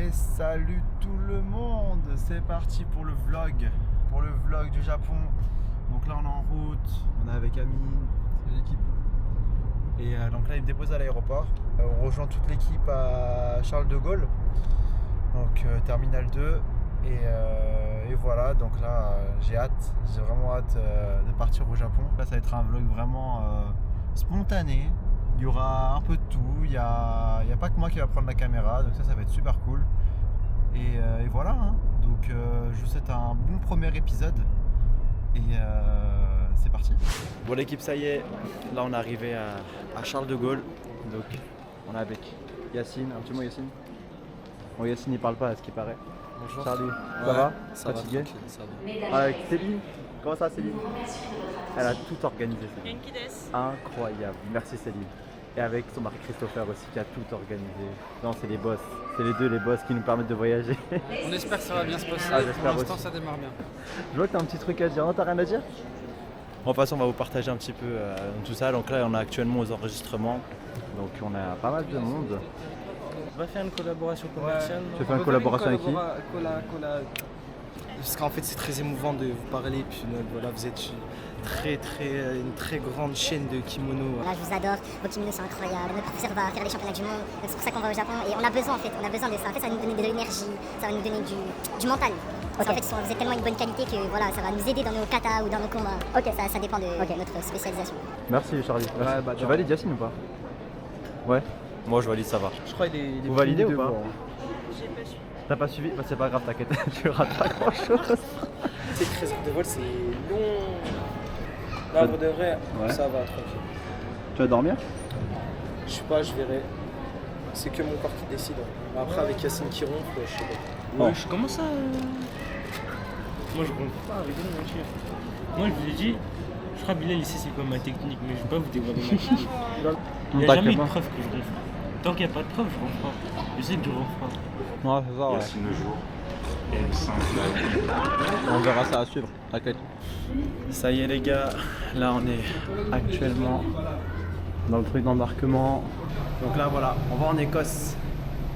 Et salut tout le monde, c'est parti pour le vlog du Japon. Donc là on est en route, on est avec Amine, c'est l'équipe. Et donc là il me dépose à l'aéroport. On rejoint toute l'équipe à Charles de Gaulle, donc terminal 2. Et voilà, donc là j'ai vraiment hâte de partir au Japon. Là ça va être un vlog vraiment spontané. Il y aura un peu de tout, il y a pas que moi qui va prendre la caméra, donc ça va être super cool. Et voilà, hein. Donc je vous souhaite un bon premier épisode. Et c'est parti. Bon l'équipe, ça y est, là on est arrivé à Charles de Gaulle. Donc on est avec Yacine, un petit mot Yacine. Bon Yacine il parle pas à ce qui paraît. Bonjour. Salut, ça va? Ça Fatigué? va, tranquille, ça va. Avec Céline, comment ça Céline? Elle a tout organisé Céline. Incroyable, merci Céline. Et avec son mari Christopher aussi qui a tout organisé. Non, c'est les boss, c'est les boss qui nous permettent de voyager. On espère que ça va bien se passer. Ah, j'espère pour l'instant, aussi. ça démarre bien. Je vois que t'as un petit truc à dire, non t'as rien à dire? Bon, de toute façon on va vous partager un petit peu tout ça. Donc là on est actuellement aux enregistrements. Donc on a pas mal de monde. On va faire une collaboration commerciale. Tu fais une collaboration avec qui? Parce qu'en fait c'est très émouvant de vous parler, puis voilà, vous êtes une très grande chaîne de kimonos. Là, je vous adore, vos kimonos sont incroyables, notre professeur va faire les championnats du monde, donc c'est pour ça qu'on va au Japon et on a besoin de ça. En fait, ça va nous donner de l'énergie, ça va nous donner du mental. Parce qu'en fait, vous êtes tellement une bonne qualité que voilà, ça va nous aider dans nos katas ou dans nos combats. Ok, ça dépend de notre spécialisation. Merci Charlie. Merci. Ouais, bah, tu valides Yacine ou pas? Ouais. Moi je valide, ça va. Je crois qu'il est Vous validez ou devant, pas? hein. J'ai pas suivi. T'as pas suivi? Bah c'est pas grave, t'inquiète, tu rates pas grand chose. Tu sais, 13 heures de vol, c'est long. Là, pour de vrai, Ouais. ça va, tranquille. Tu vas dormir? Je sais pas, je verrai. C'est que mon corps qui décide. Après, avec Yacine qui ronfle, je sais pas. Ouais, Comment ça Moi je comprends pas avec une voiture. Moi je vous ai dit, je crois Bilal ici c'est quoi ma technique, mais je vais pas vous dévoiler ma technique. Il n'y a jamais eu de preuve que je ronfle. Tant qu'il n'y a pas de preuve, je ronfle pas. Je sais que je ronfle pas. Ouais, c'est ça, ouais. Yacine le jour et 5 On verra ça à suivre, t'inquiète. Ça y est les gars, là on est actuellement dans le truc d'embarquement. Donc là voilà, on va en Écosse.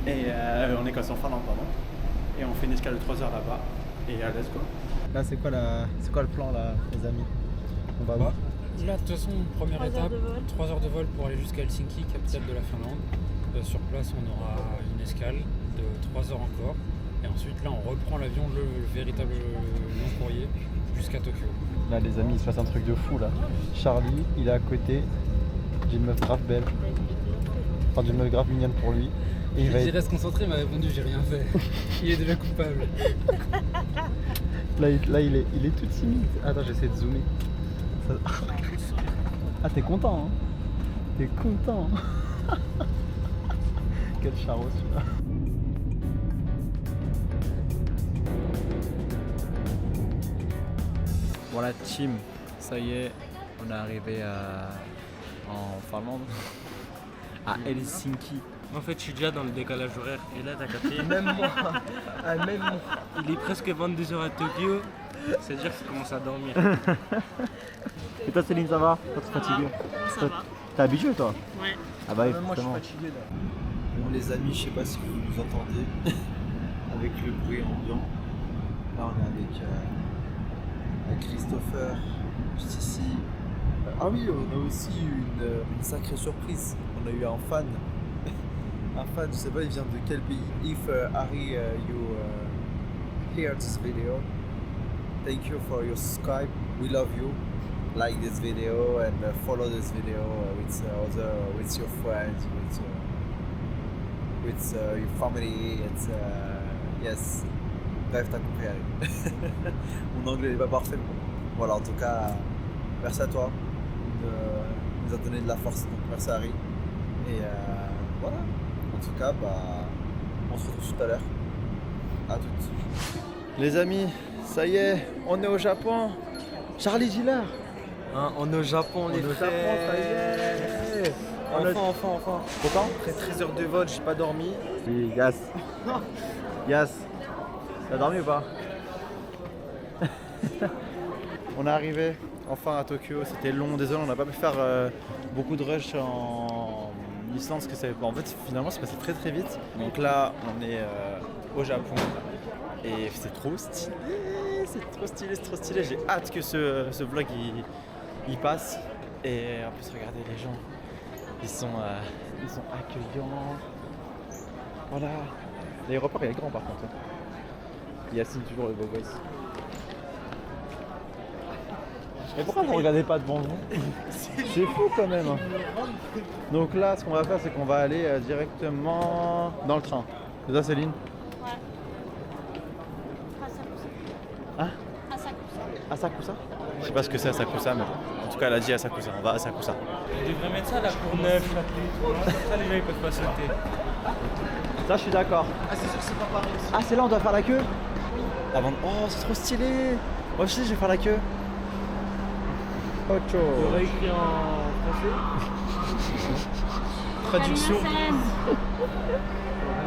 Et en Finlande pardon. Et on fait une escale de 3 heures là-bas. Et let's go. Là c'est quoi le plan là les amis? On va voir. Là, de toute façon, première étape, 3 heures de vol pour aller jusqu'à Helsinki, capitale de la Finlande. Sur place, on aura une escale de 3 heures encore. Et ensuite, là, on reprend l'avion, le véritable long courrier, jusqu'à Tokyo. Là les amis il se passe un truc de fou là. Charlie il est à côté. J'ai une meuf grave belle. Enfin j'ai une meuf grave mignonne pour lui. Et Je lui reste concentré, il m'a répondu, j'ai rien fait. Il est déjà coupable. Là il est tout timide. Attends j'essaie de zoomer. Ça- Ah t'es content hein? T'es content hein. Quel charot celui-là. Bon la team, ça y est, on est arrivé en Finlande, à Helsinki. En fait je suis déjà dans le décalage horaire et là t'as capté. Même moi. Même moi. Il est presque 22h à Tokyo, c'est-à-dire que je commence à dormir. Et toi Céline ça va? Toi t'es fatigué? Ça va. T'es habitué toi? Ouais. Ah bah oui, Même moi, je suis forcément. fatigué là. Bon les amis, je sais pas si vous nous entendez avec le bruit ambiant. Là on est avec Christopher juste ici. Ah oui, on a aussi une sacrée surprise. On a eu un fan. Un fan, je sais pas il vient de quel pays. If Harry you hear this video, thank you for your subscribe. We love you. Like this video and follow this video with your friends, with your family. It's yes. Bref, t'as compris. Harry. Mon anglais n'est pas parfait. Mais bon. Voilà, en tout cas, merci à toi. Il nous a donné de la force. Donc merci Harry. Et voilà. En tout cas, on se retrouve tout à l'heure. À toutes. Les amis, ça y est, on est au Japon. Charlie Gillard. Hein, on est au Japon, les frères. ça y est. Enfin. Content? Après 13 heures de vol, j'ai pas dormi. Oui, Yas. Yas. T'as dormi ou pas? On est arrivé enfin à Tokyo, c'était long, désolé on n'a pas pu faire beaucoup de rush l'Islande, ce que ça fait. En fait, finalement, c'est passé très très vite. Donc là, on est au Japon et c'est trop stylé, c'est trop stylé. J'ai hâte que ce vlog il passe. Et en plus, regardez les gens, ils sont accueillants. Voilà. L'aéroport il est grand par contre. Yacine toujours le beau gosse. Mais pourquoi vous regardez pas devant vous? C'est fou quand même. Donc là, ce qu'on va faire, c'est qu'on va aller directement dans le train. C'est ça, Céline? Ouais. Hein? Asakusa? Je sais pas ce que c'est Asakusa, mais en tout cas, elle a dit Asakusa. On va à Asakusa. On devrait mettre ça à la Courneuve, comme ça les gens ils peuvent pas sauter. Ça, je suis d'accord. Ah, c'est sûr que c'est pas pareil aussi. Ah, c'est là, on doit faire la queue? Avant... Oh, c'est trop stylé. Moi aussi, je vais faire la queue. Ocho. Il aurait écrit en français. Traduction.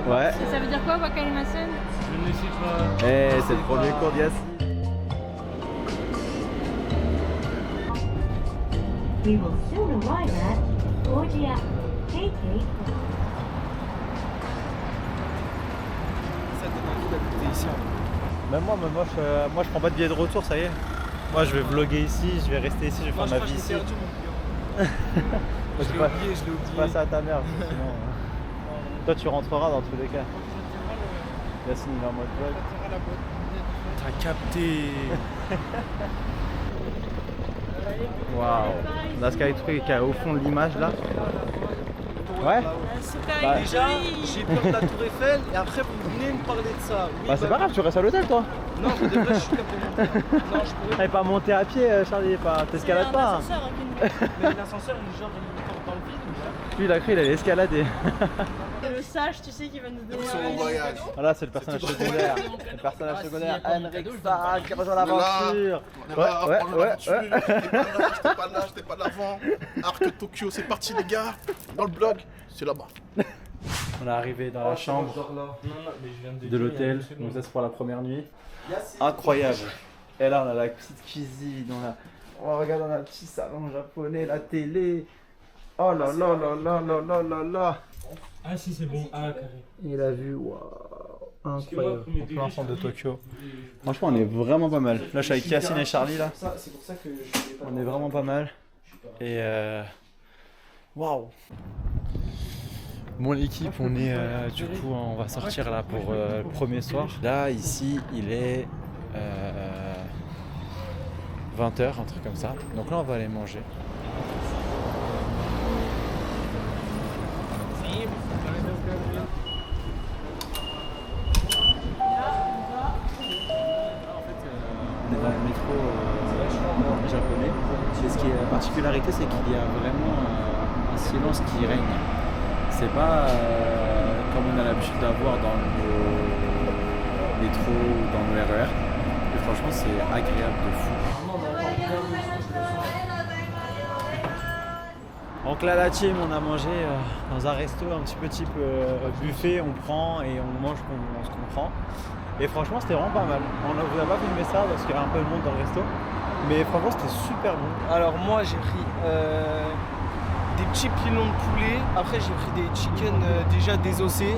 Ouais. Et ça veut dire quoi, Wakalimasen? Je ne sais pas. Eh, c'est le premier cours d'Yacine. We will soon arrive at Ojiya KK Club. Ça donne envie d'habiter ici. Même moi, je prends pas de billet de retour, ça y est. Moi, je vais vlogger ici, je vais rester ici, je vais faire ma vie ici. Perdu mon client. Je l'ai oublié. Pas ça à ta mère. Sinon, toi, tu rentreras dans tous les cas. Yacine, il est en mode vlog. T'as capté. Waouh. La Skytree qui est au fond de l'image là. Ouais. Bah, Déjà, j'ai peur de la Tour Eiffel et après vous venez me parler de ça. Oui, Bah c'est pas grave, tu restes à l'hôtel toi. Non, mais de vrai, je suis capable de monter. Non, je pourrais Et pas monter à pied, Charlie, pas t'escalades pas. Mais l'ascenseur, genre, il tombe dans le vide ou pas? Lui, il a cru, il allait escalader. Le sage, tu sais, qui va nous donner un voyage. Voilà, c'est le personnage secondaire. Le personnage secondaire, Henrik Starr qui rejoint l'aventure. J'étais pas là avant. Arc Tokyo, c'est parti les gars. Dans le blog, c'est là-bas. On est arrivé dans la chambre de l'hôtel, donc ça c'est pour la première nuit. Incroyable. Et là on a la petite cuisine, on regarde dans un petit salon japonais, la télé. Oh là là là là là là là là. Ah si c'est bon, ah carré. Et la vue, waouh, incroyable. En plein centre de Tokyo. Franchement on est vraiment pas mal. Là je suis avec Yacine et Charlie là. C'est pour ça que je On est vraiment pas mal. Et waouh. Bon l'équipe, on est du coup on va sortir là pour le premier soir. Là ici il est 20h, un truc comme ça. Donc là on va aller manger. On est dans le métro japonais. Et ce qui est la particularité, c'est qu'il y a vraiment un silence qui règne. C'est pas comme on a l'habitude d'avoir dans le métro ou dans le RER. Et franchement, c'est agréable de fou. Donc là, la team, on a mangé dans un resto un petit peu type buffet. On prend et on mange ce qu'on prend. Et franchement, c'était vraiment pas mal. On ne vous a pas filmé ça parce qu'il y a un peu de monde dans le resto. Mais franchement, c'était super bon. Alors moi, j'ai pris des petits pilons de poulet. Après, j'ai pris des chicken déjà désossés.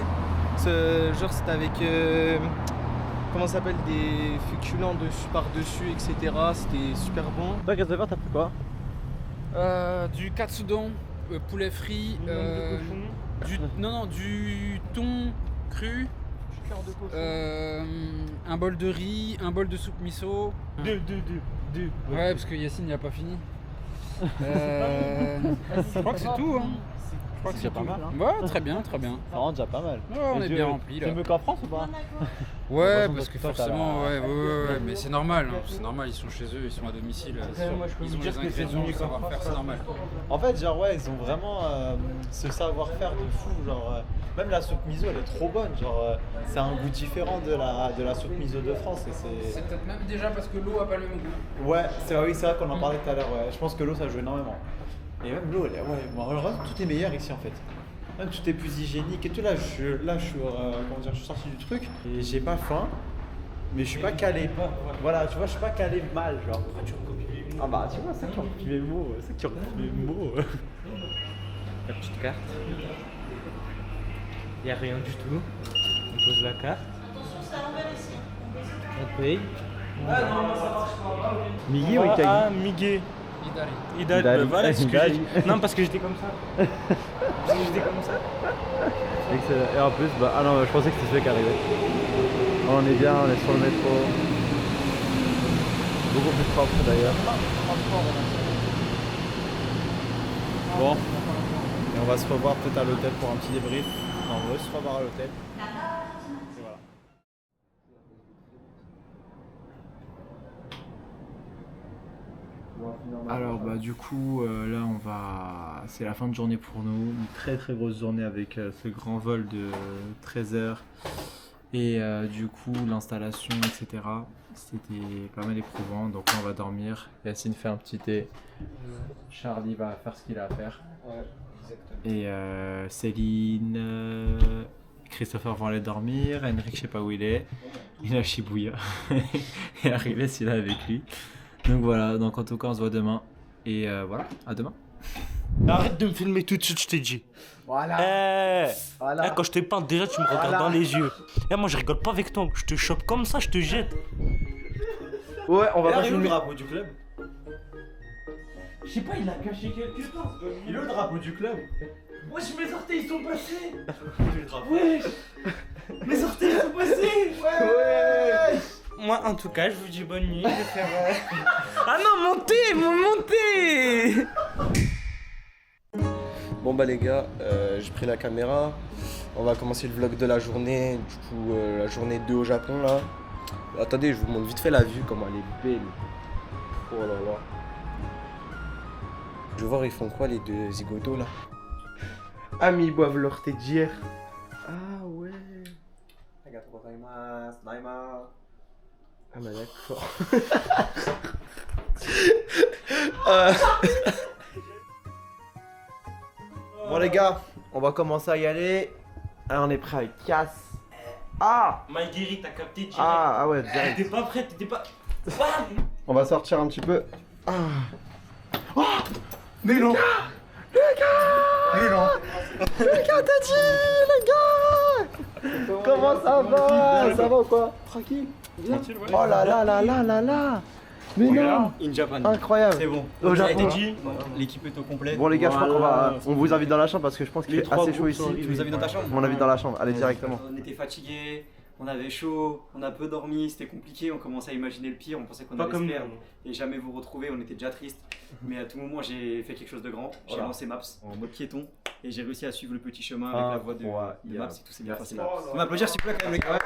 Genre, c'était avec comment ça s'appelle, des féculents dessus par-dessus, etc. C'était super bon. Toi, Christopher, t'as pris quoi? Du katsudon, poulet frit, du thon cru, un bol de riz, un bol de soupe miso. Deux. Ouais, parce que Yacine il a pas fini. Je crois que c'est tout. Hein. Je crois que c'est pas tout. mal. Hein. Ouais, très bien. Ça rend déjà pas mal. Ouais, on est bien rempli là. Tu veux qu'en France ou pas? Ouais, Bon, parce que toi, forcément, ouais, mais c'est normal, hein, c'est normal, ils sont chez eux, ils sont à domicile, moi, je peux ils vous ont dire les que c'est ingrédients, le mieux savoir-faire, c'est normal. En fait, genre ouais, ils ont vraiment ce savoir-faire de fou. Genre même la soupe miso, elle est trop bonne. Genre c'est un goût différent de la soupe miso de France. Et C'est peut-être même déjà parce que l'eau a pas le même goût. ouais, c'est vrai qu'on en parlait tout à l'heure. Ouais. Je pense que l'eau ça joue énormément. Et même l'eau, elle est bon, alors, tout est meilleur ici en fait. Même tout est plus hygiénique et tout. Là, je suis sorti du truc et j'ai pas faim. Mais je suis pas calé. Voilà, tu vois, je suis pas calé mal, genre. Ah bah, tu vois, c'est qui ont repris mes mots. C'est qui ont repris mes mots. la petite carte. Il n'y a rien du tout. On pose la carte. On paye. Miguel ou Ikagi? Ah, Miguel. Idal. Idal. Voilà ce que Idal. j'ai dit. Non, parce que j'étais comme ça. Parce que j'étais comme ça. Excellent. Et en plus, bah, ah non, je pensais que c'était celui qui arrivait. On est bien, on est sur le métro. Beaucoup plus propre d'ailleurs. Bon, et on va se revoir peut-être à l'hôtel pour un petit débrief. Enfin, on va se revoir à l'hôtel. Et voilà. Alors bah du coup là on va, c'est la fin de journée pour nous, une très très grosse journée avec ce grand vol de 13 heures et du coup l'installation etc. C'était pas mal éprouvant, donc là on va dormir. Yacine fait un petit thé, Charlie va faire ce qu'il a à faire. Ouais, exactement. Et Céline, Christopher va aller dormir, Henrik je sais pas où il est à Shibuya et Arrivé il est avec lui. Donc voilà, donc en tout cas on se voit demain et voilà, à demain. Arrête de me filmer tout de suite, je t'ai dit. Voilà. Eh, quand je te parle, déjà tu me regardes dans les yeux. Eh, moi je rigole pas avec toi, je te chope comme ça, je te jette. Ouais, on va pas le filmer. drapeau du club. Je sais pas, il a caché quelque part. Il est le drapeau du club. Wesh, mes orteils ils sont passés. Le drapeau. Wesh, mes orteils ils sont passés. Ouais. Moi en tout cas, je vous dis bonne nuit. Je vais faire. Ah non, montez. Bon bah les gars, j'ai pris la caméra. On va commencer le vlog de la journée, du coup la journée 2 au Japon là. Attendez, je vous montre vite fait la vue, comment elle est belle. Oh là là. Je vais voir ils font quoi les deux zigotos là. Ah mais ils boivent leur thé d'hier. Ah ouais. Ah bah d'accord. Bon les gars, on va commencer à y aller. Ah, on est prêt avec casse. Ah Maïgueri, t'as capté direct. ah ouais, direct. T'es pas prêt, t'étais pas. On va sortir un petit peu. Ah. Oh mais non. Les gars, t'as dit, les gars. Comment ça va? Ça va ou quoi? Tranquille. Tranquille, ouais. Oh là là là là là là. Mais non. In Japan. Incroyable. C'est bon. Au Japon. L'équipe est au complet. Bon les gars, je crois qu'on vous invite dans la chambre parce que je pense qu'il Les fait trois assez chaud groupes ici. sont- Tu nous invites dans ta chambre? On invite dans la chambre, allez directement. On était fatigués, on avait chaud, on a peu dormi, c'était compliqué, on commençait à imaginer le pire, on pensait qu'on Pas allait comme se perdre nous. et jamais vous retrouver, on était déjà triste. Mais à tout moment j'ai fait quelque chose de grand, j'ai Voilà. lancé Maps en mode piéton et j'ai réussi à suivre le petit chemin avec la voix de Maps et tout s'est bien passé. On va applaudir s'il vous plaît quand même les gars.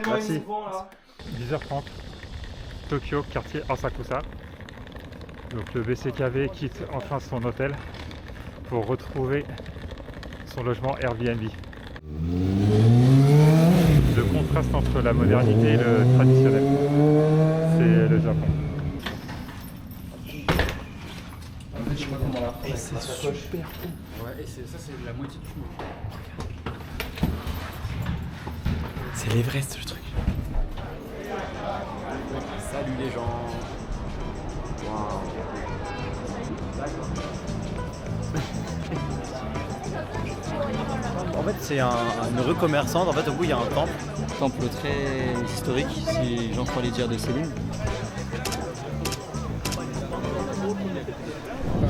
Merci. 10h30, Tokyo, quartier Asakusa. Donc le BCKV quitte enfin son hôtel pour retrouver son logement Airbnb. Le contraste entre la modernité et le traditionnel, c'est le Japon. C'est super. Ouais, et ça c'est la moitié du chemin. C'est l'Everest le truc. Salut les gens. En fait c'est une rue commerçante, en fait au bout il y a un temple. Temple très historique, si j'en crois les dires de Céline.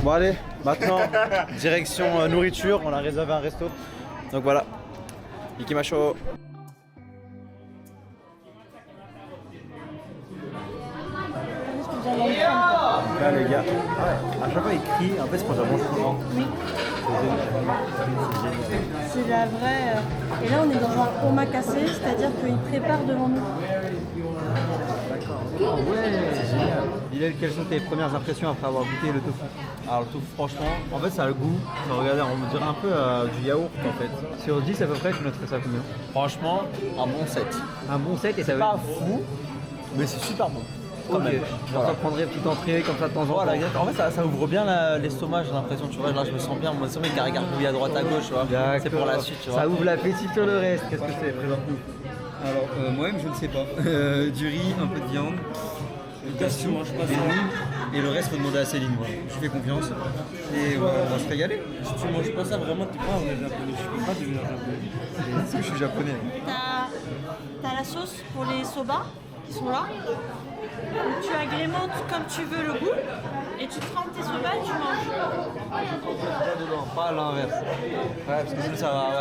Bon allez, maintenant direction nourriture, on a réservé un resto. Donc voilà, Ikimasho. Là les gars, à chaque fois il crie, en fait c'est pour ça bon. C'est la vraie. Et là, on est dans un omakase, c'est-à-dire qu'ils préparent devant nous. Bilal, quelles sont tes premières impressions après avoir goûté le tofu? Alors le tofu franchement, en fait ça a le goût, regardez on me dirait un peu du yaourt en fait. Sur 10 à peu près, tu noterais ça combien? Franchement, un bon 7. Un bon 7 et ça veut Pas fou, mais c'est super bon. Quand Ok, même. genre Voilà. ça prendrait une petite entrée comme ça de temps en temps. Voilà, exactement. En fait, ça ouvre bien l'estomac, j'ai l'impression, tu vois. Là, je me sens bien. Mon estomac il gargouille à droite, à gauche, tu vois. C'est pour la suite, tu vois. Ça ouvre l'appétit sur le reste. Qu'est-ce que c'est? Présente-nous. Alors, moi-même, je ne sais pas. Du riz, un peu de viande, Les gars, si tu manges pas ça. Et le reste, faut demander à Céline. Voilà. Je lui fais confiance. Et on va se régaler. Si tu manges pas ça, vraiment, t'es pas un vrai japonais. Tu peux pas devenir japonais. Est-ce que je suis japonais? T'as la sauce pour les soba qui sont là. Tu agrémentes comme tu veux le goût et tu trempes tes soba et tu manges. Pas à l'inverse. Ouais, parce que sinon ça va.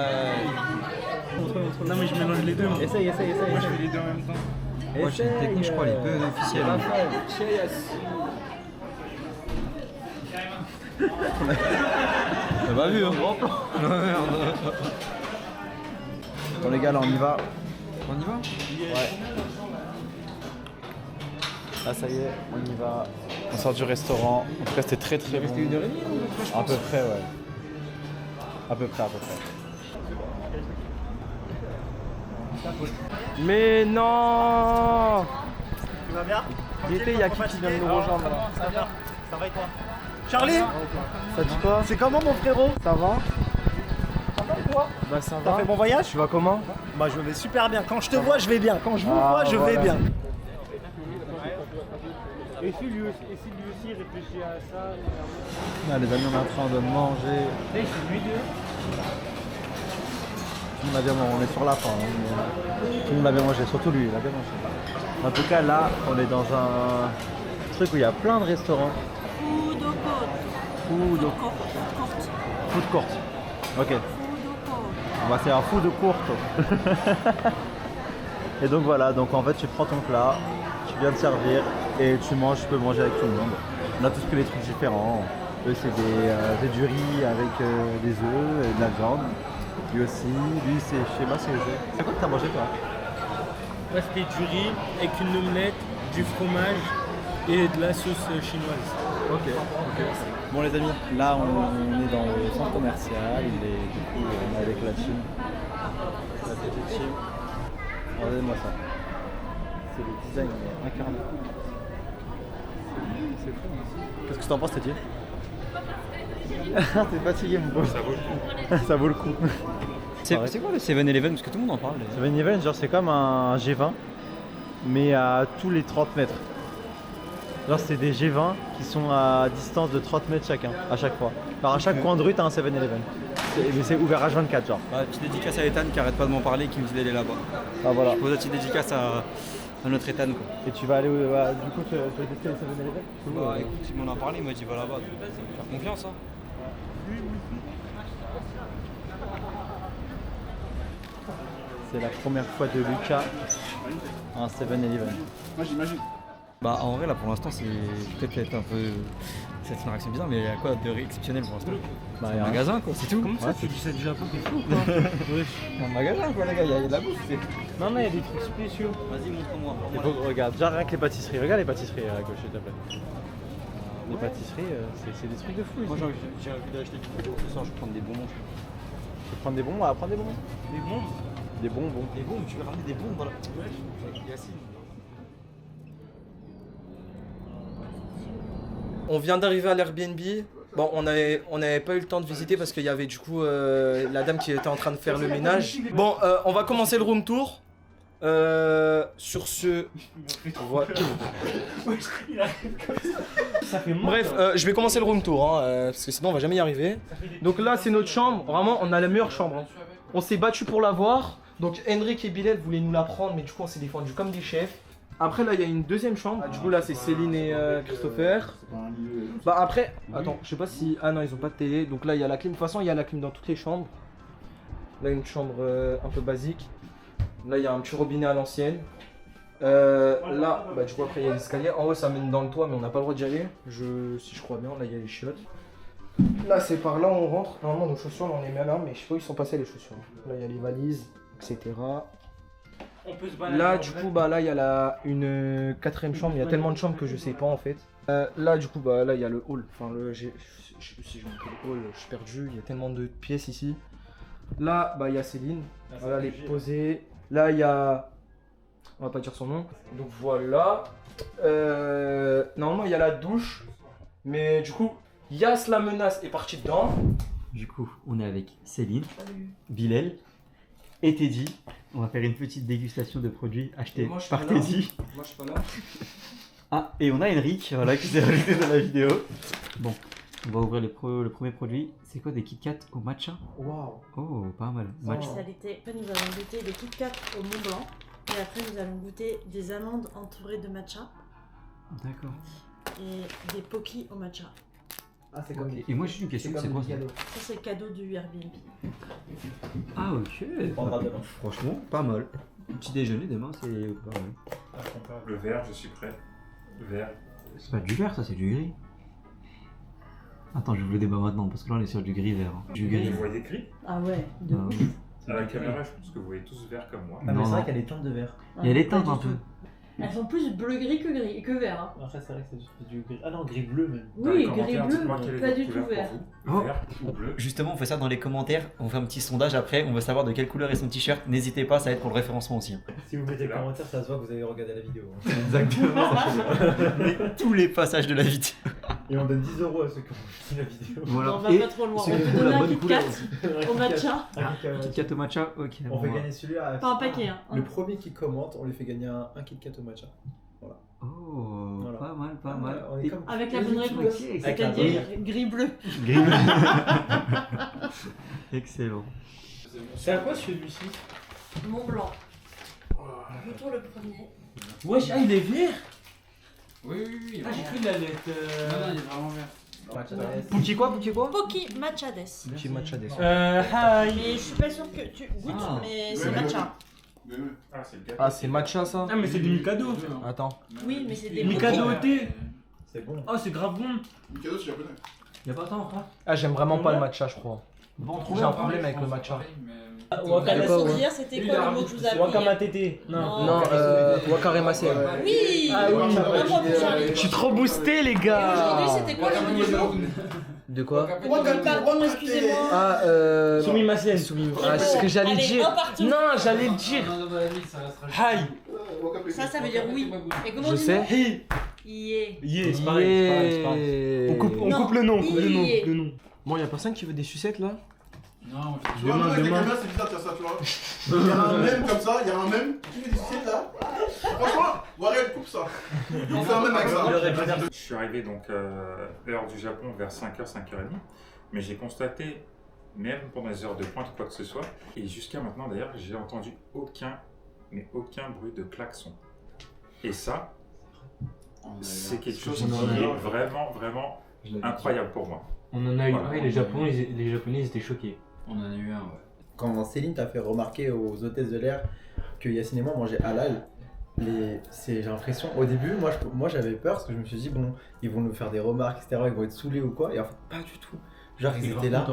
Non, mais je mélange les deux. Moi. Essaye. Moi, je fais les deux en même temps. Moi, j'ai une technique, je crois, elle est peu officielle. T'as pas vu, hein? Non, merde. Bon, les gars, là, on y va. On y va? Ouais. Là, ça y est, on y va. On sort du restaurant. En tout cas, c'était très très bon. C'était 1h30 À peu près, ouais. À peu près. Mais non. Tu vas bien? L'été, il y a qui vient de nous rejoindre là? Ça va et toi? Charlie? Ça dit quoi? C'est comment mon frérot? Ça va? Ça va et toi? Bah ça T'as va. fait bon voyage? Tu vas comment? Bah je vais super bien. Quand je te vois, je vais bien. Quand je vous vois, je vais bien. Et si lui aussi réfléchit à ça? Là, les amis, on est en train de manger. C'est lui deux. Tout le monde a bien mangé, on est sur la fin. Hein, tout le monde a bien mangé, surtout lui, il a bien mangé. En tout cas, là, on est dans un truc où il y a plein de restaurants. Food court. Ok. On va faire un food court. Et donc voilà, donc en fait, tu prends ton plat, tu viens te servir et tu manges, tu peux manger avec tout le monde. On a tous que des trucs différents. Eux, c'est du riz avec des œufs et de la viande. Lui aussi, lui c'est, je sais pas ce que c'est. C'est quoi que t'as mangé toi? Là, c'était du riz avec une omelette, du fromage et de la sauce chinoise. Ok. Bon les amis, là on est dans le centre commercial, du coup on est avec la team. La petite team. Regardez-moi ça. C'est le design incarné. C'est fou. Qu'est-ce que tu en penses, Teddy? T'es fatigué mon pote. Ça vaut le coup. Ça vaut le coup. C'est quoi le 7-Eleven? Parce que tout le monde en parle. 7-Eleven, genre c'est comme un G20, mais à tous les 30 mètres. Genre c'est des G20 qui sont à distance de 30 mètres chacun, à chaque fois. Alors à chaque coin de rue t'as un 7-Eleven. Mais c'est ouvert à 24 genre. Bah, petite dédicace à Ethan qui arrête pas de m'en parler et qui me dit d'aller là-bas. Ah voilà. Je pose une petite dédicace à notre Ethan quoi. Et tu vas aller où du coup tu vas tester les 7-Eleven? Bah écoute, il m'en a parlé, il m'a dit va là-bas. Faire confiance hein. C'est la première fois de Lucas à un 7-Eleven. Moi j'imagine. Bah en vrai là pour l'instant c'est peut-être un peu cette réaction bizarre mais il y a quoi de exceptionnel pour l'instant? Bah, un magasin quoi, c'est tout. Comment ça tu dis ça du Japon, t'es fou quoi? Un magasin quoi les gars, il y a de la bouffe. Non mais il y a des trucs spéciaux. Vas-y montre-moi. Regarde, déjà rien que les pâtisseries, regarde les pâtisseries à gauche s'il te plaît. Les pâtisseries, c'est des trucs de fou. Moi j'ai envie d'acheter du bonbon, ce soir je vais prendre des bonbons. Tu veux prendre des bonbons? Prends des bonbons. Des bonbons? Des bonbons. Des bonbons, tu veux ramener des bonbons dans la... Yacine. On vient d'arriver à l'Airbnb. Bon, on n'avait pas eu le temps de visiter parce qu'il y avait du coup la dame qui était en train de faire le ménage. Bon, on va commencer le room tour. Sur ce... Voilà. Bref, je vais commencer le room tour, hein, parce que sinon on va jamais y arriver. Donc là, c'est notre chambre. Vraiment, on a la meilleure chambre. Hein. On s'est battu pour l'avoir. Donc Henrik et Bilal voulaient nous la prendre, mais du coup on s'est défendu comme des chefs. Après là il y a une deuxième chambre, du coup là c'est Céline et Christopher. Bah après, attends, je sais pas si... Ah non ils ont pas de télé, donc là il y a la clim, de toute façon il y a la clim dans toutes les chambres. Là une chambre un peu basique. Là il y a un petit robinet à l'ancienne. Là, bah du coup après il y a l'escalier, en haut ça mène dans le toit mais on n'a pas le droit d'y aller. Si je crois bien, là il y a les chiottes. Là c'est par là où on rentre, normalement nos chaussures on les met là mais je sais pas où ils sont passés les chaussures. Là il y a les valises, etc. On peut se balader. Là du coup bah là il y a une quatrième chambre, il y a tellement de chambres que je sais pas en fait. Là du coup bah là il y a le hall, enfin je sais plus si j'ai montré le hall, je suis perdu, il y a tellement de pièces ici. Là bah il y a Céline, voilà elle est posée. Là il y a, on va pas dire son nom, donc voilà. Normalement il y a la douche, mais du coup Yas la menace est parti dedans. Du coup, on est avec Céline, Bilal et Teddy. On va faire une petite dégustation de produits achetés par Teddy. Moi je suis pas là. Ah, et on a Henrik, voilà, qui s'est rajouté dans la vidéo. Bon, on va ouvrir le premier produit. C'est quoi, des Kit Kat au matcha? Waouh. Oh, pas mal. Matcha. Spécialité. Après, nous allons goûter des Kit Kat au Mont Blanc. Et après, nous allons goûter des amandes entourées de matcha. D'accord. Et des Pocky au matcha. Ah, c'est comme Et moi, j'ai une question, c'est quoi ça? Ça, c'est le cadeau du Airbnb. Ah, ok. Franchement, pas mal. Petit déjeuner demain, c'est pas mal. Le vert, je suis prêt. Le vert. C'est pas du vert, ça, c'est du gris. Attends, je vous le débat maintenant, parce que là, on est sur du gris-vert. Hein. Du gris. Vous voyez gris? Ah ouais, de ouf. À la caméra, je pense que vous voyez tous vert comme moi. Ah, mais c'est vrai qu'il y a des teintes de vert. Il y a les teintes un peu. Elles sont plus bleu-gris que vert. Hein. Après, c'est vrai que c'est du gris. Ah non, gris-bleu même. Oui, gris-bleu, pas du tout vert. Oh. Vert ou bleu. Justement, on fait ça dans les commentaires. On fait un petit sondage après. On veut savoir de quelle couleur est son t-shirt. N'hésitez pas, ça va être pour le référencement aussi. Si vous mettez le commentaire, ça se voit que vous avez regardé la vidéo. Exactement. Tous les passages de la vidéo. Et on donne 10 € à ceux qui ont vu la vidéo. Voilà. On va pas trop loin. On peut donner un Kit Kat au matcha. Kit Kat au matcha, ok. On fait gagner celui-là. Pas un paquet. Hein. Le premier qui commente, on lui fait gagner un Kit Kat au matcha. Voilà. Oh, Voilà. pas mal. Avec la bonne réponse. C'est-à-dire gris-bleu. Gris-bleu. Excellent. C'est à quoi celui-ci? Mont Blanc. Goûtons le premier. Wesh, ah il est vert? Oui. Ah j'ai cru qu'il allait être... Non, il est vraiment vert. Pouki quoi Pocky matcha des. Pouki matcha des. Hi. Mais je suis pas sûre que tu goûtes, mais c'est matcha. Ah, c'est le gâteau. Ah, c'est matcha ça? Ah mais c'est du Mikado. Attends. Oui, mais c'est des Mikado au thé. C'est bon. Oh c'est grave bon. Mikado, c'est japonais. Y'a pas tant frère. Ah, j'aime vraiment pas le matcha, je crois. J'ai un problème avec le matcha. La sourdière, c'était quoi le mot que vous avez Wakama tété. Non, Wakarimase. Oui. Ah oui. Vraiment, Je suis trop boosté, les gars. Aujourd'hui, c'était quoi le mot du jour? De quoi? Pardon, excusez-moi. Ah, Soumimasen. Ah, c'est ce que j'allais Allez, dire. un partout. Non, j'allais le dire. Non, dans la vie, ça restera. Hi. Ça veut dire oui. Et comment on Je dit sais. non? Hi. Yeah. Yeah, c'est pareil. On coupe le nom, Yeah. Bon, y'a personne qui veut des sucettes là? Non, Tu vois, avec les caméras, c'est bizarre de faire ça, tu vois. Il y a un mème comme ça, il y a un mème. Tu fais des sucettes là. Franchement, Warren, coupe ça. On fait un mème avec ça. Je suis arrivé donc heure du Japon vers 5h, 5h30. Mais j'ai constaté, même pendant les heures de pointe, quoi que ce soit, et jusqu'à maintenant d'ailleurs, j'ai entendu aucun bruit de klaxon. Et ça, c'est quelque chose qui est vraiment incroyable pour moi. On en a eu Voilà. un et les Japonais ils étaient choqués. On en a eu un, ouais. Quand Céline t'a fait remarquer aux hôtesses de l'air que Yacine et moi mangeaient halal, j'ai l'impression, au début, moi j'avais peur parce que je me suis dit, bon, ils vont nous faire des remarques, etc., ils vont être saoulés ou quoi, et en fait, pas du tout. Genre, ils étaient là,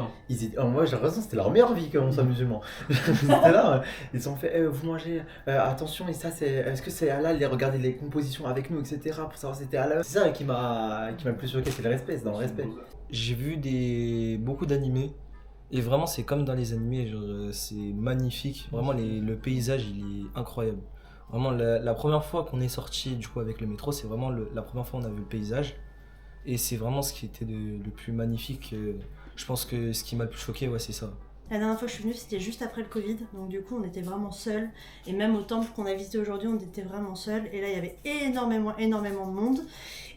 moi j'ai l'impression que c'était leur meilleure vie comme ça, musulman. Ils étaient là, ils ont fait, vous mangez, attention, et ça, est-ce que c'est halal, regardez les compositions avec nous, etc., pour savoir si c'était halal. C'est ça qui m'a le plus choqué, c'est le respect, c'est dans le respect. J'ai vu beaucoup d'animés et vraiment c'est comme dans les animés, genre c'est magnifique. Vraiment le paysage il est incroyable. Vraiment la première fois qu'on est sorti du coup avec le métro, c'est vraiment la première fois qu'on a vu le paysage et c'est vraiment ce qui était le plus magnifique. Je pense que ce qui m'a le plus choqué, ouais, c'est ça. La dernière fois que je suis venue, c'était juste après le Covid, donc du coup on était vraiment seuls. Et même au temple qu'on a visité aujourd'hui, on était vraiment seuls. Et là il y avait énormément de monde.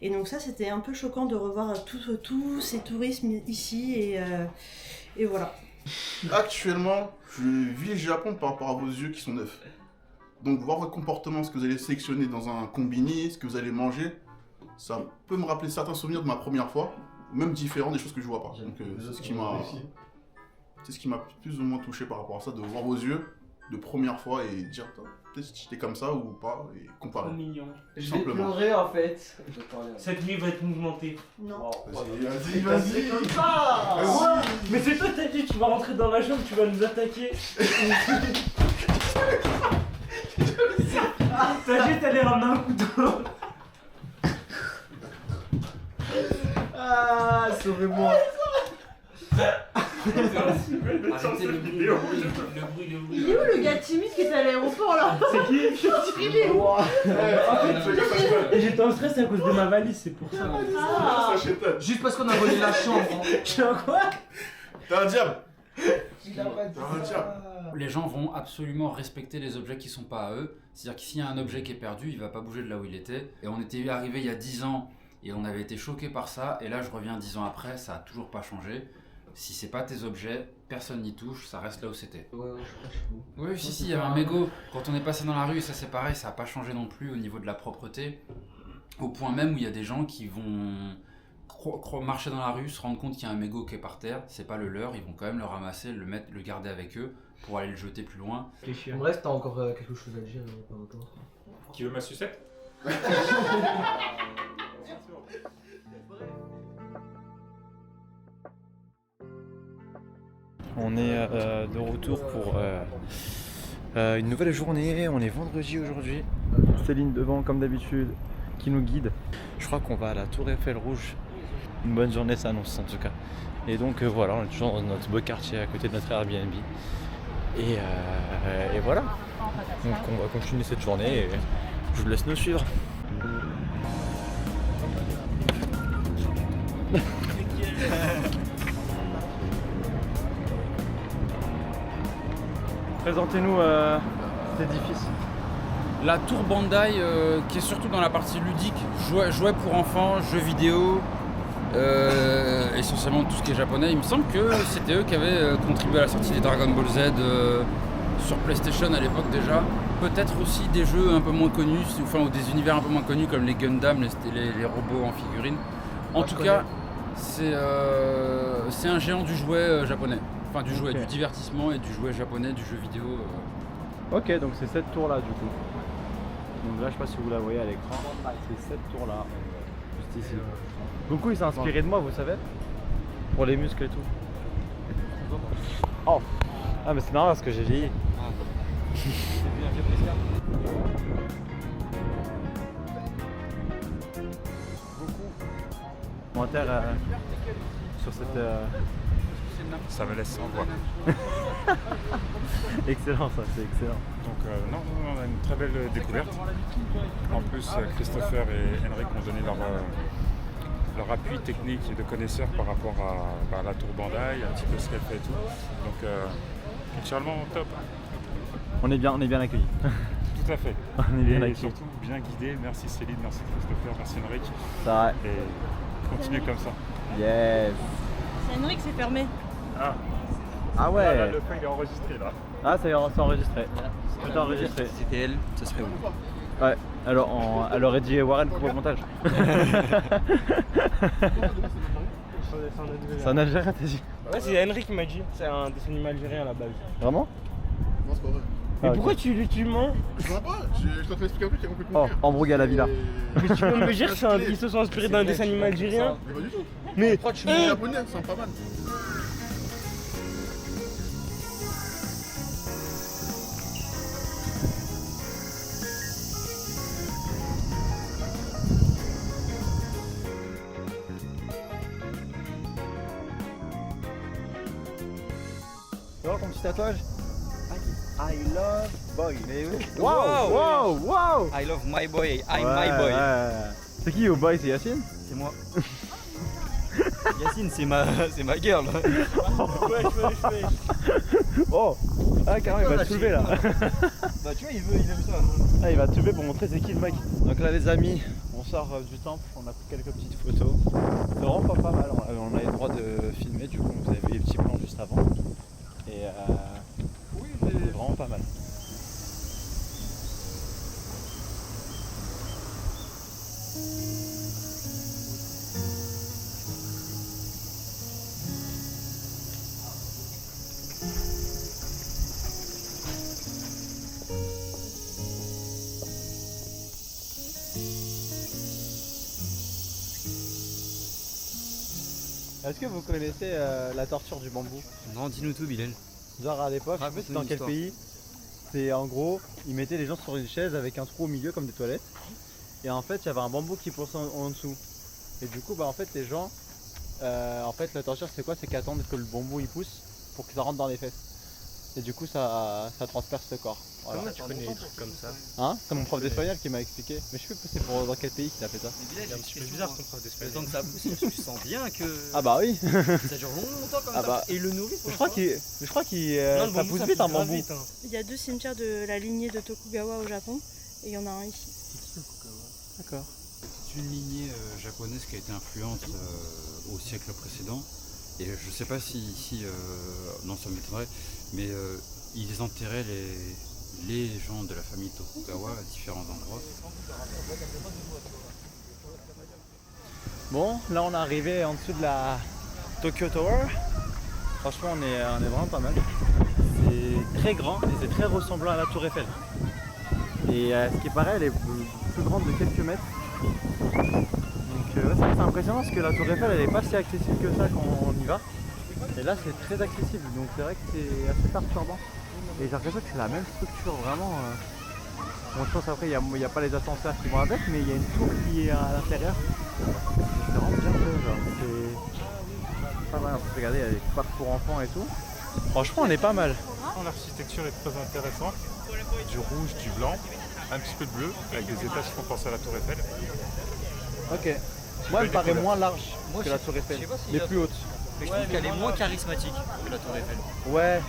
Et donc ça c'était un peu choquant de revoir tous ces tourismes ici et voilà. Actuellement, je vis le Japon par rapport à vos yeux qui sont neufs. Donc voir votre comportement, ce que vous allez sélectionner dans un combini, ce que vous allez manger, ça peut me rappeler certains souvenirs de ma première fois, ou même différents des choses que je vois pas. Donc c'est ce qui m'a plus ou moins touché par rapport à ça, de voir vos yeux de première fois et dire peut-être si j'étais comme ça ou pas et comparer. Trop mignon. Je vais pleurer en fait. Cette nuit va être mouvementée. Non. Vas-y, comme ça. Mais c'est toi t'as dit, tu vas rentrer dans la chambre, tu vas nous attaquer. T'as dit t'allais ramener un couteau. Ah, sauvez-moi. Arrêtez le bruit. Il est où le gars timide qui était à l'aéroport là? C'est qui? Il est où? Et j'étais en stress à cause de ma valise, c'est pour ça. Ah. Juste parce qu'on a volé la chambre. Je suis en quoi? T'es un diable. Les gens vont absolument respecter les objets qui sont pas à eux. C'est-à-dire que s'il y a un objet qui est perdu, il va pas bouger de là où il était. Et on était arrivé il y a 10 ans et on avait été choqués par ça. Et là, je reviens 10 ans après, ça a toujours pas changé. Si c'est pas tes objets, personne n'y touche, ça reste là où c'était. Ouais, je crois chez vous. Oui, si, il y avait un mégot. Quand on est passé dans la rue, ça c'est pareil, ça a pas changé non plus au niveau de la propreté. Au point même où il y a des gens qui vont marcher dans la rue, se rendre compte qu'il y a un mégot qui est par terre, c'est pas le leur, ils vont quand même le ramasser, le garder avec eux pour aller le jeter plus loin. En bref, t'as encore quelque chose à dire par rapport. Qui veut ma sucette? On est de retour pour une nouvelle journée, on est vendredi aujourd'hui. Céline devant comme d'habitude qui nous guide. Je crois qu'on va à la Tour Eiffel Rouge. Une bonne journée s'annonce en tout cas. Et donc voilà, on est toujours dans notre beau quartier à côté de notre Airbnb. Et voilà. Donc on va continuer cette journée et je vous laisse nous suivre. Présentez-nous cet édifice. La tour Bandai, qui est surtout dans la partie ludique, jouets pour enfants, jeux vidéo, essentiellement tout ce qui est japonais. Il me semble que c'était eux qui avaient contribué à la sortie des Dragon Ball Z sur PlayStation à l'époque déjà. Peut-être aussi des jeux un peu moins connus, ou des univers un peu moins connus comme les Gundam, les robots en figurines. En tout cas, c'est un géant du jouet japonais. Enfin du jouet, du divertissement et du jouet japonais, du jeu vidéo. Ok, donc c'est cette tour là du coup. Donc là je sais pas si vous la voyez à l'écran, c'est cette tour là, juste ici. Goku il s'est inspiré de moi, vous savez, pour les muscles et tout. Oh. Ah mais c'est marrant parce que j'ai vieilli. Commentaire sur cette... Ça me laisse sans voix. Excellent ça, c'est excellent. Donc non, on a une très belle découverte. En plus, Christopher et Henrik ont donné leur appui technique et de connaisseurs par rapport à la tour Bandai, un petit peu ce qu'elle fait et tout. Donc culturellement top. On est bien accueillis. Tout à fait. On est bien et accueillis. surtout bien guidé. Merci Céline, merci Christopher, merci Henrik. Ça va. Et continuez comme ça. Yes. C'est Henrik, c'est fermé. Ah ouais. Là, le feu il est enregistré là. Ah ça y est, c'est enregistré. C'est tout enregistré. C'était elle, ça serait où? Ouais. Alors elle aurait dit Warren coupe au montage. C'est un Algérien t'as dit? Ouais, c'est Henrik qui m'a dit, c'est un dessin animé algérien à la base. Vraiment? Non, c'est pas vrai. Mais pourquoi tu mens? Je vois pas, je t'en fais expliquer un peu, tu as compris compris. Oh, embrouille à la villa. Mais tu peux me dire qu'ils se sont inspirés d'un dessin animé algérien? Mais pas du tout. Mais Je crois que je suis japonais, c'est pas mal. Tu vois ton petit tatouage? I love boy. Mais oui. Wow, wow. I love my boy, I'm my boy. C'est qui au boy? C'est Yacine? C'est moi. Yacine, c'est ma girl. Oh. Ah carrément il va te soulever là. Bah tu vois, il aime ça. Ah, il va te soulever pour montrer c'est qui le mec. Donc là les amis, on sort du temple, on a pris quelques petites photos. C'est vraiment pas mal, on a eu le droit de filmer, du coup vous avez vu les petits plans juste avant. Et oui, c'est vraiment pas mal. Est-ce que vous connaissez la torture du bambou? Non, dis-nous tout, Bilal. Genre à l'époque, je sais pas dans quel pays, c'est en gros, ils mettaient les gens sur une chaise avec un trou au milieu comme des toilettes. Et en fait, il y avait un bambou qui poussait en dessous. Et du coup, bah en fait, les gens, en fait, la torture c'est quoi? C'est qu'attendent que le bambou il pousse pour que ça rentre dans les fesses. Et du coup, ça transperce le corps. Voilà. Comment tu connais des trucs comme ça? Hein? C'est mon prof d'espagnol qui m'a expliqué. Mais je sais plus c'est dans quel pays qu'il a fait ça. C'est un petit peu bizarre ton prof d'espagnol. Le temps que ça pousse, tu sens bien que. Ah bah oui. Ça dure longtemps quand même. Ah bah. Et le nourrit. Je crois qu'il ça pousse vite un bambou. Il y a 2 cimetières de la lignée de Tokugawa au Japon et il y en a un ici. D'accord. C'est une lignée japonaise qui a été influente au siècle précédent. Et je ne sais pas si ici, non ça m'étonnerait, mais ils enterraient les gens de la famille Tokugawa à différents endroits. Bon, là on est arrivé en dessous de la Tokyo Tower. Franchement on est vraiment pas mal. C'est très grand et c'est très ressemblant à la tour Eiffel. Et ce qui paraît elle est plus grande de quelques mètres. Donc c'est impressionnant parce que la tour Eiffel elle est pas si accessible que ça quand on y va. Et là c'est très accessible donc c'est vrai que c'est assez perturbant. Et j'ai l'impression que c'est la même structure vraiment. Bon, je pense après il n'y a pas les ascenseurs qui vont avec mais il y a une tour qui est à l'intérieur. C'est vraiment bien fait genre. C'est pas mal, on peut regarder, il y a des parcs pour enfants et tout. Franchement on est pas mal. L'architecture est très intéressante. Du rouge, du blanc, un petit peu de bleu, avec des étages qui font penser à la tour Eiffel. Ok. Moi elle me paraît moins large que la tour Eiffel, mais plus haute. Mais je trouve qu'elle est moins charismatique que la tour Eiffel. Ouais.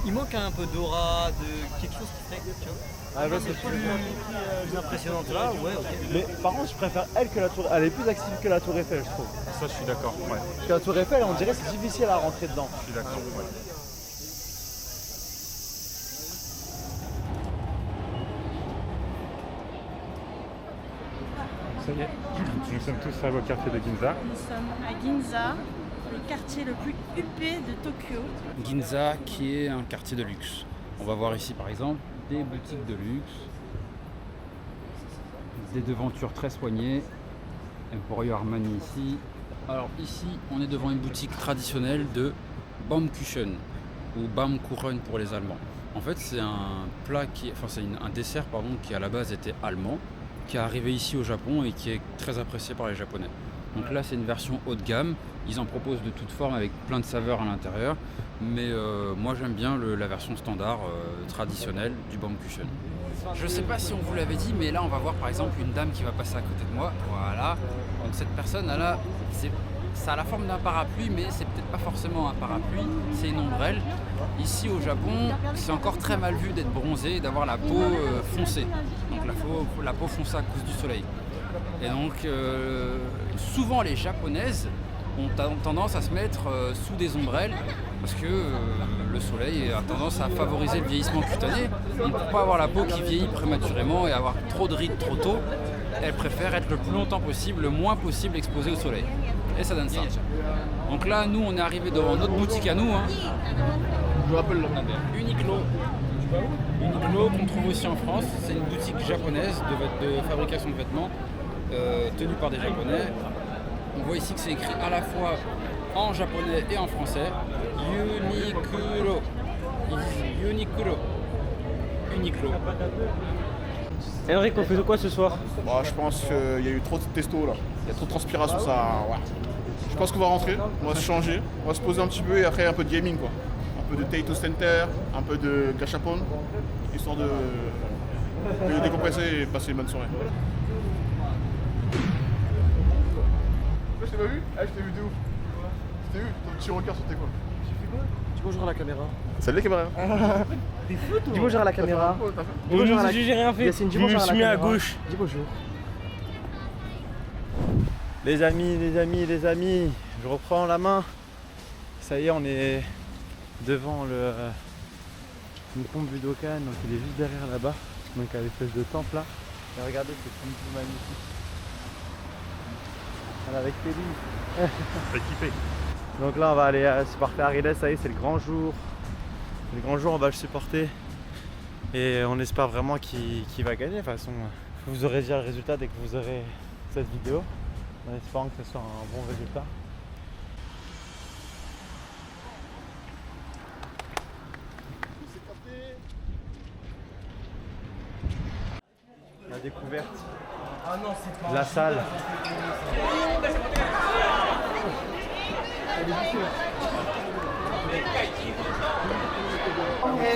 Il manque un peu d'aura, de quelque chose qui fait, tu vois. Ah, ouais, c'est plus impressionnante là, ouais, ok. Mais par contre je préfère elle que la tour. Elle est plus accessible que la tour Eiffel je trouve. Ça je suis d'accord, ouais. Parce que la tour Eiffel on dirait que c'est difficile à rentrer dedans. Je suis d'accord, ouais. Ça y est, nous sommes tous arrivés au quartier de Ginza. Nous sommes à Ginza, le quartier le plus huppé de Tokyo. Ginza qui est un quartier de luxe. On va voir ici par exemple des boutiques de luxe, des devantures très soignées, Emporio Armani ici. Alors ici on est devant une boutique traditionnelle de Baumkuchen ou Baumkuchen pour les Allemands. En fait c'est un plat c'est un dessert pardon, qui à la base était allemand, qui est arrivé ici au Japon et qui est très apprécié par les Japonais. Donc là c'est une version haut de gamme, ils en proposent de toutes formes avec plein de saveurs à l'intérieur, mais moi j'aime bien la version standard traditionnelle du Baumkuchen. Je sais pas si on vous l'avait dit, mais là on va voir par exemple une dame qui va passer à côté de moi, voilà. Donc cette personne là, ça a la forme d'un parapluie, mais c'est peut-être pas forcément un parapluie, c'est une ombrelle. Ici au Japon, c'est encore très mal vu d'être bronzé et d'avoir la peau foncée. Donc la peau foncée à cause du soleil. Et donc souvent les japonaises ont tendance à se mettre sous des ombrelles parce que le soleil a tendance à favoriser le vieillissement cutané. Donc pour pas avoir la peau qui vieillit prématurément et avoir trop de rides trop tôt, elles préfèrent être le plus longtemps possible, le moins possible exposées au soleil. Et ça donne ça. Donc là, nous, on est arrivé devant notre boutique à nous. Hein. Je vous rappelle le nom. Uniqlo. Uniqlo qu'on trouve aussi en France. C'est une boutique japonaise de fabrication de vêtements tenue par des Japonais. On voit ici que c'est écrit à la fois en japonais et en français. Uniqlo. Uniqlo. Uniqlo. Henrik, on fait de quoi ce soir? Bah, je pense qu'il y a eu trop de testo là. Il y a trop de transpiration, ça. Ouais. Je pense qu'on va rentrer, on va se changer, on va se poser un petit peu et après un peu de gaming quoi. Un peu de Taito Center, un peu de Gachapon, histoire de décompresser et passer une bonne soirée. Je t'ai pas vu? Ah, je t'ai vu de ouf. Je t'ai vu, ton petit regard sur tes quoi. Tu fais quoi? Dis bonjour à la caméra. Salut la caméra. T'es fou toi? Dis bonjour à la caméra. J'ai rien fait. Yacine, dis Je bonjour me à la suis mis à caméra. gauche. Dis bonjour. Les amis, je reprends la main. Ça y est, on est devant une pompe Budokan, donc il est juste derrière là-bas, donc à l'espèce de temple là. Et regardez cette pompe magnifique. Voilà, avec Félix. T'as kiffé. Donc là on va aller supporter Ariles, ça y est, c'est le grand jour. Le grand jour, on va le supporter. Et on espère vraiment qu'il va gagner. De toute façon, vous aurez déjà le résultat dès que vous aurez cette vidéo. En espérant que ce soit un bon résultat. La découverte de la salle.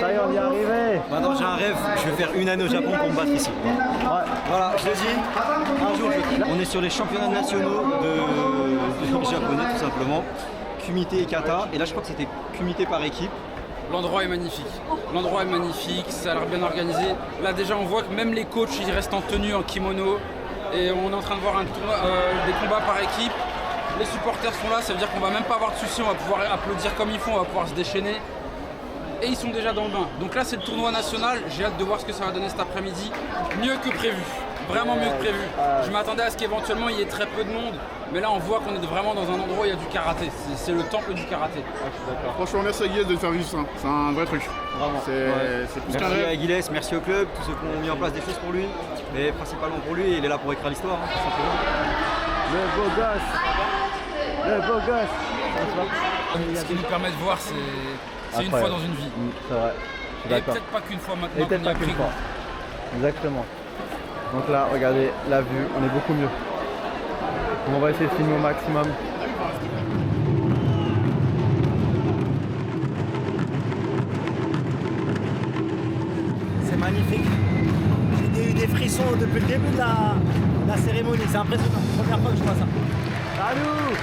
Ça y est, on y est arrivé. Maintenant j'ai un rêve, je vais faire une année au Japon pour me battre ici. Voilà, je le dis, un jour on est sur les championnats nationaux de japonais tout simplement. Kumite et kata, et là je crois que c'était kumite par équipe. L'endroit est magnifique. L'endroit est magnifique, ça a l'air bien organisé. Là déjà on voit que même les coachs ils restent en tenue, en kimono. Et on est en train de voir des combats par équipe. Les supporters sont là, ça veut dire qu'on va même pas avoir de soucis, on va pouvoir applaudir comme il faut, on va pouvoir se déchaîner. Et ils sont déjà dans le bain. Donc là c'est le tournoi national, j'ai hâte de voir ce que ça va donner cet après-midi. Mieux que prévu, vraiment mieux que prévu. Je m'attendais à ce qu'éventuellement il y ait très peu de monde. Mais là on voit qu'on est vraiment dans un endroit où il y a du karaté. C'est le temple du karaté. Franchement merci à Guilès de faire vivre ça. C'est un vrai truc. Vraiment. C'est plus qu'un merci rêve. à Guilès, merci au club, tous ceux qui ont mis en place des choses pour lui. Mais principalement pour lui, il est là pour écrire l'histoire, tout simplement. Le beau gosse. Le beau gosse. Ce qui nous permet de voir, c'est une fois dans une vie. C'est vrai. Et peut-être pas qu'une fois maintenant. Et peut-être pas qu'une fois. Exactement. Donc là, regardez, la vue, on est beaucoup mieux. On va essayer de filmer au maximum. C'est magnifique. J'ai eu des frissons depuis le début de la cérémonie. C'est impressionnant. Première fois que je vois ça. Salut!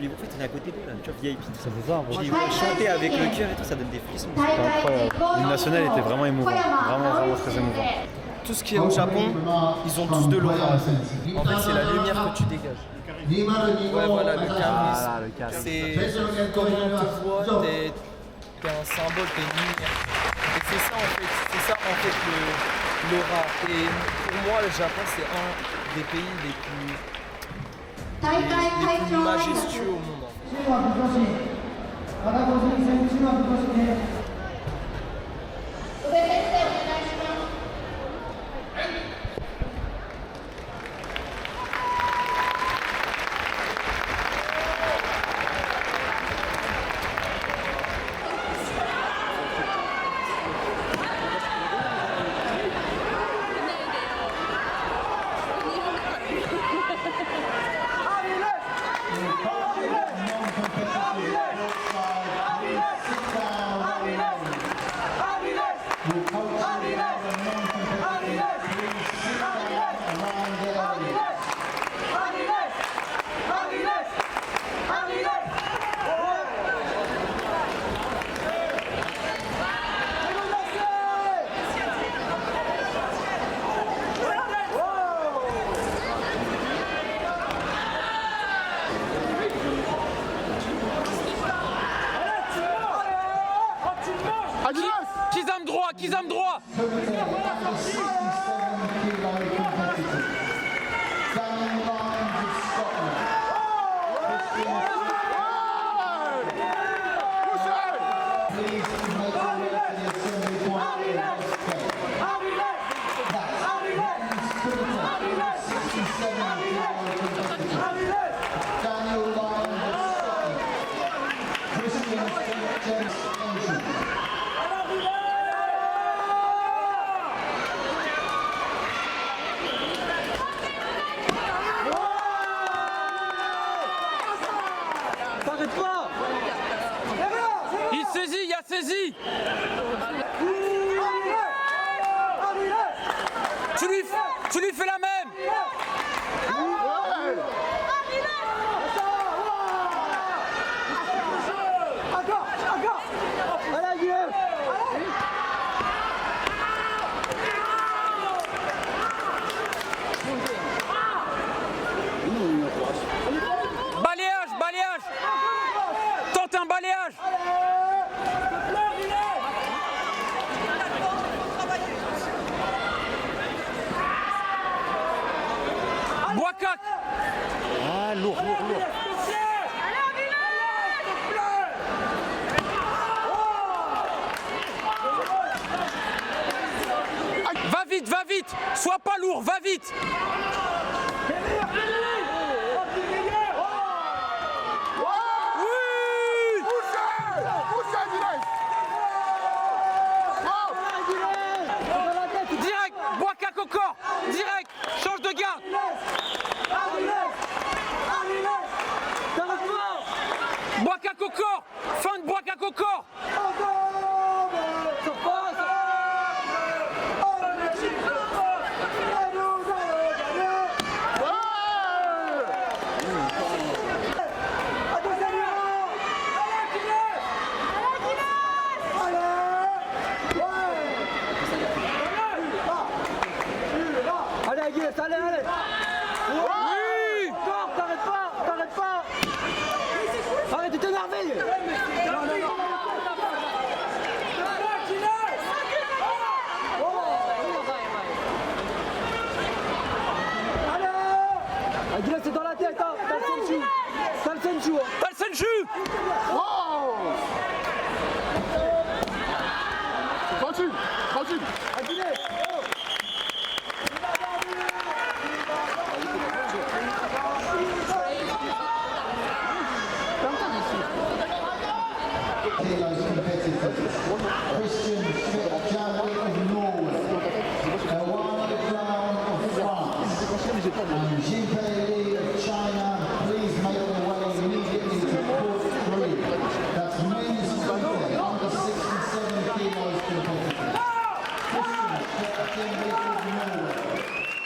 En fait, on est à côté d'eux là, tu vois, VIP. Ça fait ça, J'ai chanté avec le cœur et tout, ça donne des frissons. C'était incroyable. L'hymne national était vraiment émouvant. Vraiment très émouvant. Tout ce qui est au Japon, ils ont tous de l'aura. En fait, c'est la lumière que tu dégages. Ouais, voilà, le charisme. Ah, le charisme. C'est comment on te voit, t'es un symbole, t'es une lumière. Et c'est ça en fait l'aura. Et pour moi, le Japon, c'est un des pays les plus majestueux au monde. Kizam droit. Il saisit, il y a saisi. Tu lui fais la même. Balayage. Tente un balayage. va vite. Sois pas lourd, va vite. Direct, Boakak au corps. Direct, change de garde. Boakak au corps. Fin de Boakak au corps. Allez Aguilès, allez, allez. Oui. Encore, t'arrêtes pas. Arrête de t'énerver. Aguilès, c'est dans la tête, hein. T'as le Senju. T'as le Senju. Tranquille. Aguilès. Christian Javelin of Norway, Kawana Brown of France, and Jinpei Li of China. Please make their way immediately to court 3. That's men's competition, under 67 kilos competition. Christian Javelin of Norway,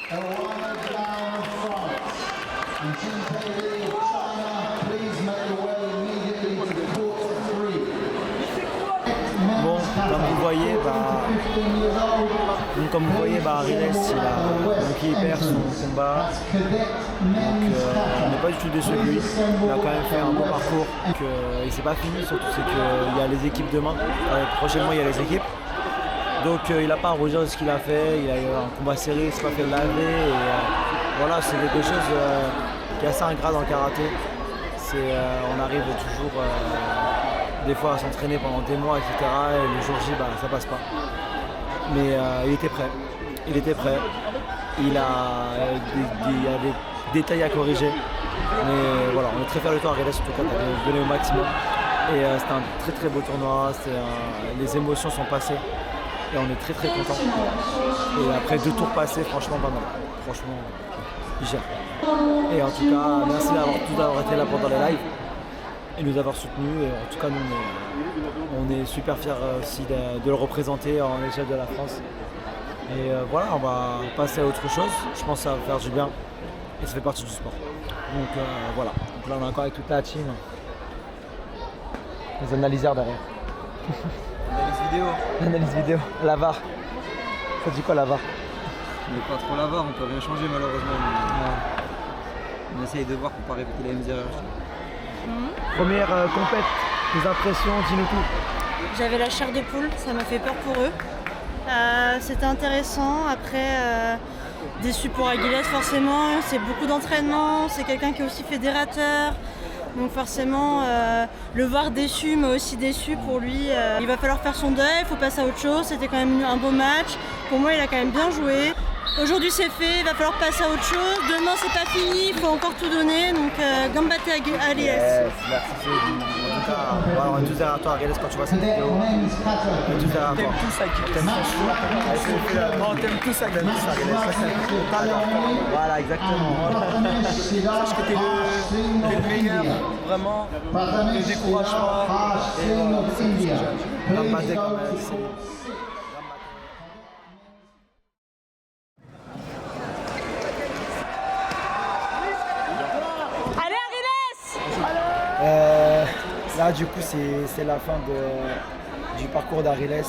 Kawana Brown of France, and Jinpei Li of China. Please make their way immediately to court 3. Bon, comme vous voyez, Ariles, il perd son combat. Donc, on n'est pas du tout déçu de lui. Il a quand même fait un bon parcours. Et c'est pas fini, surtout c'est qu'il y a les équipes demain. Prochainement, il y a les équipes. Donc, il n'a pas à rougir de ce qu'il a fait. Il a eu un combat serré, il s'est pas fait laver. Et voilà, c'est quelque chose qui est assez ingrat dans le karaté. On arrive toujours des fois à s'entraîner pendant des mois, etc. Et le jour J, ça passe pas. Mais il était prêt. Il y a des détails à corriger. Mais voilà, on est très fiers de toi, Ariles, surtout quand tu as donné au maximum. Et c'était un très très beau tournoi. Les émotions sont passées. Et on est très très contents. Et après 2 tours passés, franchement pas mal. Franchement, il gère. Et en tout cas, merci d'avoir été là pendant les lives et nous avoir soutenus. Et en tout cas, nous, on est super fiers aussi de le représenter en échelle de la France. Et voilà, on va passer à autre chose. Je pense que ça va faire du bien et ça fait partie du sport. Donc voilà. Donc là, on est encore avec toute la team. Les analyseurs derrière. L'analyse vidéo. La VAR. Ça dit quoi la VAR? On n'est pas trop la VAR, on peut rien changer malheureusement. Mais on essaye de voir pour pas répéter les mêmes erreurs. Première compète, tes impressions, dis-nous tout. J'avais la chair de poule, ça m'a fait peur pour eux. C'était intéressant. Après, déçu pour Aguilès forcément. C'est beaucoup d'entraînement, c'est quelqu'un qui est aussi fédérateur. Donc forcément, le voir déçu m'a aussi déçu pour lui. Il va falloir faire son deuil, il faut passer à autre chose. C'était quand même un beau match. Pour moi, il a quand même bien joué. Aujourd'hui, c'est fait, il va falloir passer à autre chose. Demain, c'est pas fini, il faut encore tout donner. Donc, gambate Aguilès. Yes, merci Céline. En tout cas, voilà, on est tous derrière toi, Aguilès, quand tu vois cette vidéo. On est tous derrière toi. T'aimes tous Aguilès. On t'aime tous Aguilès. Voilà, exactement. Sache que t'es le meilleur, vraiment. Ne décourage pas. Et voilà, c'est tout ce que j'aime. Gambate quand même. Là, du coup, c'est la fin du parcours d'Ariles.